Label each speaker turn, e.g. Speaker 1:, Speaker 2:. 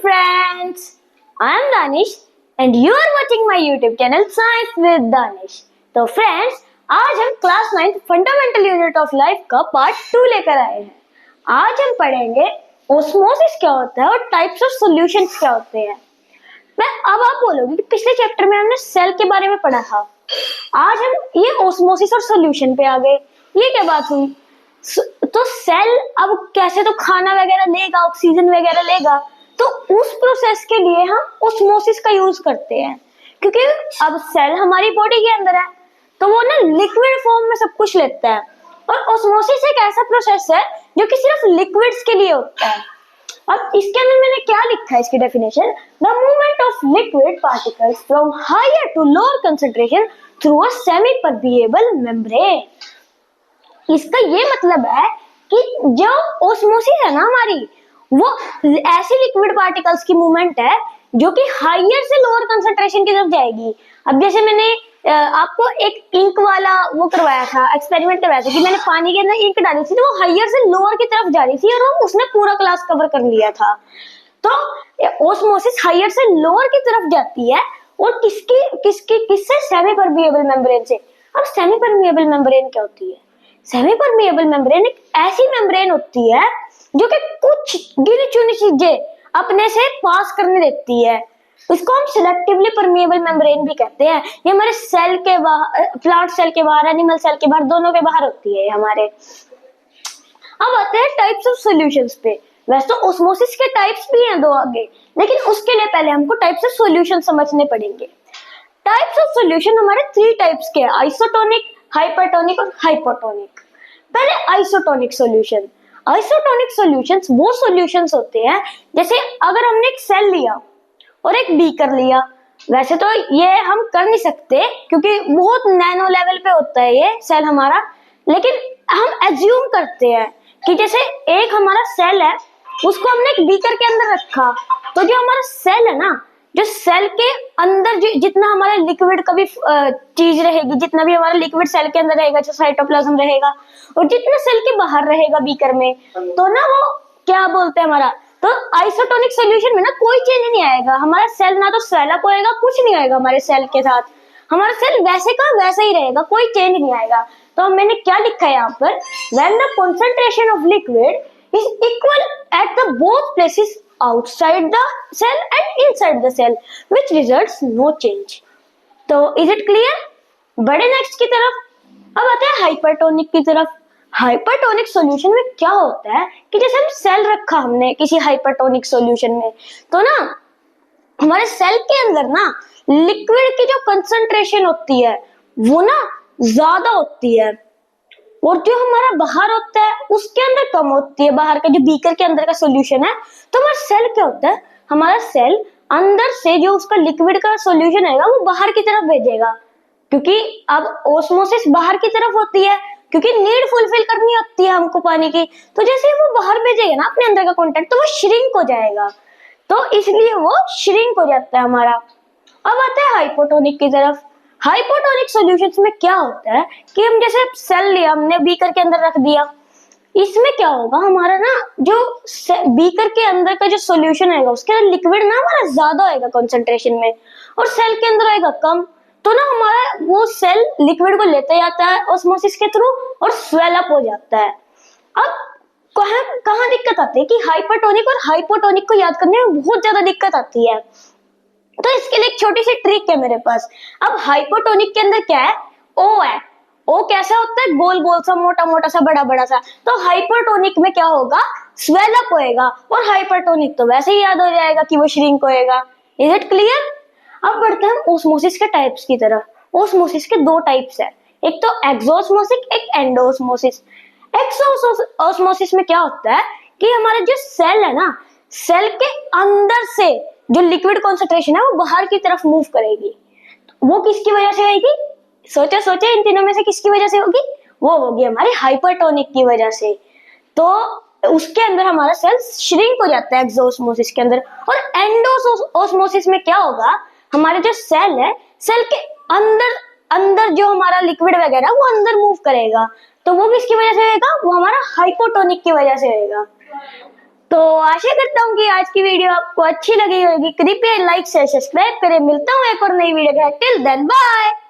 Speaker 1: friends, I am Danish and you are watching my YouTube channel Science with Danish. तो friends, आज हम class 9 fundamental unit of life का part 2 लेकर आए हैं। आज हम पढ़ेंगे ओस्मोसिस क्या होता है और टाइप्स ऑफ सॉल्यूशंस क्या होते हैं। अब आप बोलोगे कि पिछले चैप्टर में हमने सेल के बारे में पढ़ा था, आज हम ये ओस्मोसिस और सॉल्यूशन पे आ गए। ये क्या बात हुई? तो सेल अब कैसे तो खाना वगैरह लेगा, ऑक्सीजन वगैरह लेगा, तो उस प्रोसेस के लिए हम ओस्मोसिस का यूज करते हैं। क्योंकि अब सेल हमारी बॉडी के अंदर है तो वो ना लिक्विड फॉर्म में सब कुछ लेता है, और ओस्मोसिस एक ऐसा प्रोसेस है जो कि सिर्फ लिक्विड्स के लिए होता है। अब इसके अंदर मैंने क्या लिखा है, इसकी definition, the movement of liquid particles from higher to lower concentration through a semi permeable membrane. इसका ये मतलब है कि जो ओस्मोसिस है ना हमारी, वो ऐसी लिक्विड पार्टिकल्स की मूवमेंट है जो कि हायर से लोअर कंसंट्रेशन की तरफ जाएगी। अब जैसे मैंने आपको एक इंक वाला वो करवाया था, एक्सपेरिमेंट करवाया था कि मैंने पानी के अंदर इंक डाली थी तो वो हायर से लोअर की तरफ जा रही थी और उसने पूरा क्लास कवर कर लिया था। तो ओस्मोसिस हायर से लोअर की तरफ जाती है और किससे? सेमी परमिएबल मेम्ब्रेन से। अब सेमी परमिएबल मेम्ब्रेन क्या होती है? सेमी परमिएबल मेम्ब्रेन एक ऐसी मेम्ब्रेन होती है जो कि कुछ गिनी चुनी चीजें अपने से पास करने देती है। इसको हम सिलेक्टिवली परमिएबल मेम्ब्रेन भी कहते हैं। ये हमारे सेल के बाहर, प्लांट सेल के बाहर, एनिमल सेल के बाहर, दोनों के बाहर होती है हमारे। अब आते हैं टाइप्स ऑफ सॉल्यूशंस पे। वैसे तो ओस्मोसिस के टाइप्स भी हैं दो आगे, लेकिन उसके लिए पहले हमको टाइप्स ऑफ सॉल्यूशन समझने पड़ेंगे। टाइप्स ऑफ सॉल्यूशन हमारे 3 टाइप्स के हैं, आइसोटोनिक, हाइपरटोनिक और हाइपोटोनिक। पहले आइसोटोनिक सॉल्यूशन। आइसोटोनिक सॉल्यूशंस वो सॉल्यूशंस होते हैं जैसे अगर हमने एक सेल लिया और एक बीकर लिया। वैसे तो ये हम कर नहीं सकते क्योंकि बहुत नैनो लेवल पे होता है ये सेल हमारा, लेकिन हम एज्यूम करते हैं कि जैसे एक हमारा सेल है, उसको हमने एक बीकर के अंदर रखा, तो जो हमारा सेल है ना, जो सेल के अंदर जितना हमारा लिक्विड का भी चीज रहेगी, जितना भी हमारा लिक्विड सेल के अंदर रहेगा, जो साइटोप्लाज्म रहेगा, और जितना सेल के बाहर रहेगा बीकर में, तो ना वो क्या बोलते हैं हमारा, तो आइसोटोनिक सॉल्यूशन में ना कोई चेंज नहीं आएगा। हमारा सेल ना तो स्वेल अप होएगा, कुछ नहीं आएगा हमारे सेल के साथ, हमारा सेल वैसे का वैसा ही रहेगा, कोई चेंज नहीं आएगा। तो मैंने क्या लिखा है यहाँ पर, when the concentration of liquid is equal at the both places outside the cell and inside the cell which results no change। तो is it clear? बड़े नेक्स्ट की तरफ अब आते हैं हाइपरटोनिक की तरफ। हाइपरटोनिक सॉल्यूशन में क्या होता है कि जैसे हम सेल रखा हमने किसी हाइपरटोनिक सॉल्यूशन में, तो ना हमारे सेल के अंदर ना लिक्विड की जो कंसंट्रेशन होती है वो ना ज्यादा होती है, और जो हमारा बाहर होता है उसके अंदर कम होती है। बाहर का जो बीकर के अंदर का सॉल्यूशन है, तो हमारा सेल क्या होता है, हमारा सेल अंदर से जो उसका लिक्विड का सॉल्यूशन है वो बाहर की तरफ भेजेगा, क्योंकि अब ओस्मोसिस बाहर की तरफ होती है, क्योंकि नीड फुलफिल करनी होती है हमको पानी की। तो जैसे वो बाहर भेजेगा ना अपने अंदर का कंटेंट, तो वो श्रिंक हो जाएगा, तो इसलिए वो श्रिंक हो जाता है हमारा। अब आता है हाइपोटोनिक की तरफ। हाइपोटोनिक सॉल्यूशंस में क्या होता है कि हम जैसे सेल लिया, हमने बीकर के अंदर रख दिया, इसमें क्या होगा, हमारा ना जो बीकर के अंदर का जो सॉल्यूशन आएगा उसके अंदर लिक्विड ना हमारा ज्यादा होएगा कंसंट्रेशन में, और सेल के अंदर आएगा कम, तो ना हमारा वो सेल लिक्विड को लेते जाता है ऑस्मोसिस के थ्रू और स्वेल अप हो जाता है। अब कहाँ दिक्कत आती है कि हाइपरटोनिक और हाइपोटोनिक को याद करने में बहुत ज्यादा दिक्कत आती है, तो इसके लिए एक छोटी सी ट्रिक है मेरे पास। अब हाइपोटोनिक के अंदर क्या है, ओ है। ओ कैसा होता है, गोल गोल सा, मोटा मोटा सा, बड़ा बड़ा सा। तो हाइपरटोनिक में क्या होगा, स्वेल अप होएगा, और हाइपरटोनिक तो वैसे ही याद हो जाएगा कि वो श्रिंक होएगा। Is it clear? अब बढ़ते हैं ओस्मोसिस के टाइप्स की तरफ। ओस्मोसिस के 2 टाइप्स है, एक तो एक्सोस्मोसिस, एक एंडोस्मोसिस। एक्सोस्मोसिस में क्या होता है कि हमारा जो सेल है ना, सेल के अंदर से जो लिक्विड कॉन्सेंट्रेशन है वो बाहर की तरफ मूव करेगी। वो किसकी वजह से होगी? सोचे इन तीनों में से किसकी वजह से होगी? वो होगी हमारी हाइपरटोनिक की वजह से। तो उसके अंदर हमारा सेल श्रिंक हो जाता है एक्सोस्मोसिस के अंदर। और एंडोस्मोसिस में क्या होगा, हमारे जो सेल है, सेल के अंदर जो हमारा लिक्विड वगैरह वो अंदर मूव करेगा, तो वो किसकी वजह से होगा? वो हमारा हाइपोटोनिक की वजह से होगा। तो आशा करता हूँ कि आज की वीडियो आपको अच्छी लगी होगी। कृपया लाइक शेयर सब्सक्राइब करें। मिलता हूँ एक और नई वीडियो के साथ। Till then bye.